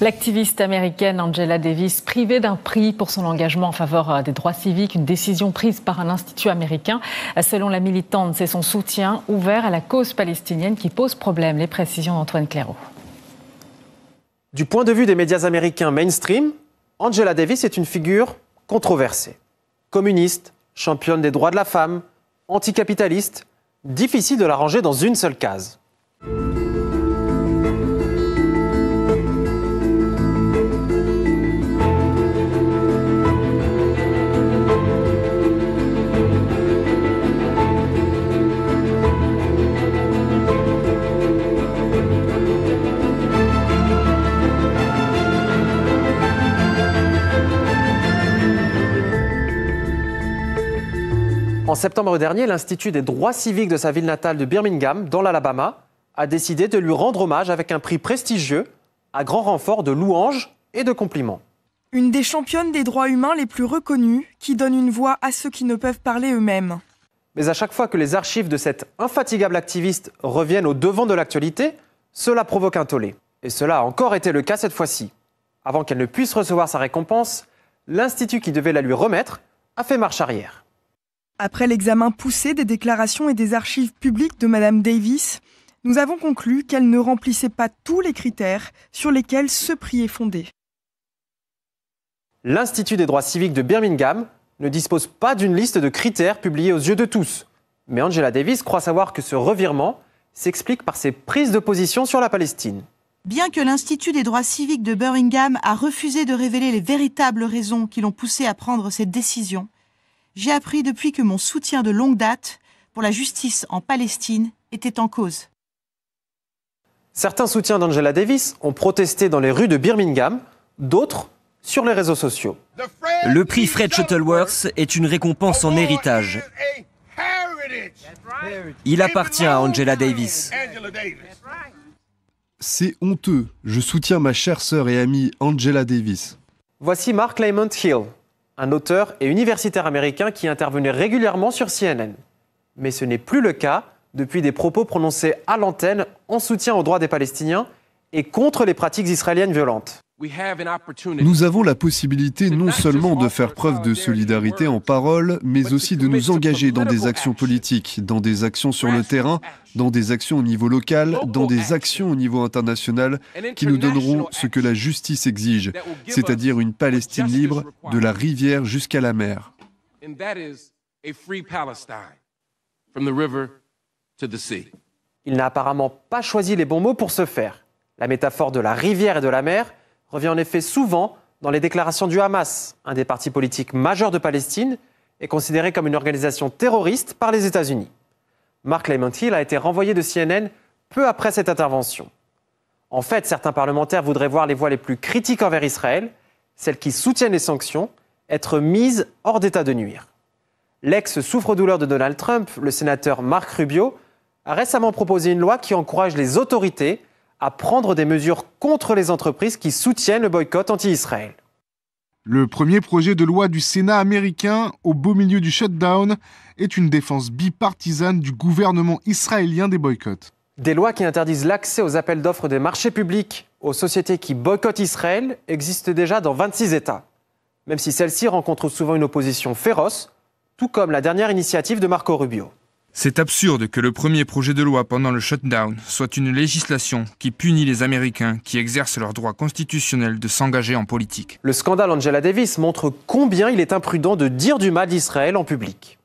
L'activiste américaine Angela Davis, privée d'un prix pour son engagement en faveur des droits civiques, une décision prise par un institut américain. Selon la militante, c'est son soutien ouvert à la cause palestinienne qui pose problème. Les précisions d'Antoine Clairaut. Du point de vue des médias américains mainstream, Angela Davis est une figure controversée. Communiste, championne des droits de la femme, anticapitaliste, difficile de la ranger dans une seule case. En septembre dernier, l'Institut des droits civiques de sa ville natale de Birmingham, dans l'Alabama, a décidé de lui rendre hommage avec un prix prestigieux, à grand renfort de louanges et de compliments. Une des championnes des droits humains les plus reconnues, qui donne une voix à ceux qui ne peuvent parler eux-mêmes. Mais à chaque fois que les archives de cette infatigable activiste reviennent au devant de l'actualité, cela provoque un tollé. Et cela a encore été le cas cette fois-ci. Avant qu'elle ne puisse recevoir sa récompense, l'Institut qui devait la lui remettre a fait marche arrière. Après l'examen poussé des déclarations et des archives publiques de Mme Davis, nous avons conclu qu'elle ne remplissait pas tous les critères sur lesquels ce prix est fondé. L'Institut des droits civiques de Birmingham ne dispose pas d'une liste de critères publiés aux yeux de tous. Mais Angela Davis croit savoir que ce revirement s'explique par ses prises de position sur la Palestine. Bien que l'Institut des droits civiques de Birmingham a refusé de révéler les véritables raisons qui l'ont poussé à prendre cette décision, j'ai appris depuis que mon soutien de longue date pour la justice en Palestine était en cause. Certains soutiens d'Angela Davis ont protesté dans les rues de Birmingham, d'autres sur les réseaux sociaux. Le prix Fred Shuttleworth est une récompense en héritage. Il appartient à Angela Davis. C'est honteux. Je soutiens ma chère sœur et amie Angela Davis. Voici Mark Lamont Hill, un auteur et universitaire américain qui intervenait régulièrement sur CNN. Mais ce n'est plus le cas depuis des propos prononcés à l'antenne en soutien aux droits des Palestiniens et contre les pratiques israéliennes violentes. Nous avons la possibilité non seulement de faire preuve de solidarité en parole, mais aussi de nous engager dans des actions politiques, dans des actions sur le terrain, dans des actions au niveau local, dans des actions au niveau international qui nous donneront ce que la justice exige, c'est-à-dire une Palestine libre de la rivière jusqu'à la mer. Il n'a apparemment pas choisi les bons mots pour ce faire. La métaphore de la rivière et de la mer revient en effet souvent dans les déclarations du Hamas, un des partis politiques majeurs de Palestine, est considéré comme une organisation terroriste par les États-Unis. Mark Lamont Hill a été renvoyé de CNN peu après cette intervention. En fait, certains parlementaires voudraient voir les voix les plus critiques envers Israël, celles qui soutiennent les sanctions, être mises hors d'état de nuire. L'ex-souffre-douleur de Donald Trump, le sénateur Marco Rubio, a récemment proposé une loi qui encourage les autorités à prendre des mesures contre les entreprises qui soutiennent le boycott anti-Israël. Le premier projet de loi du Sénat américain, au beau milieu du shutdown, est une défense bipartisane du gouvernement israélien des boycotts. Des lois qui interdisent l'accès aux appels d'offres des marchés publics aux sociétés qui boycottent Israël existent déjà dans 26 États, même si celles-ci rencontrent souvent une opposition féroce, tout comme la dernière initiative de Marco Rubio. C'est absurde que le premier projet de loi pendant le shutdown soit une législation qui punit les Américains qui exercent leur droit constitutionnel de s'engager en politique. Le scandale Angela Davis montre combien il est imprudent de dire du mal d'Israël en public.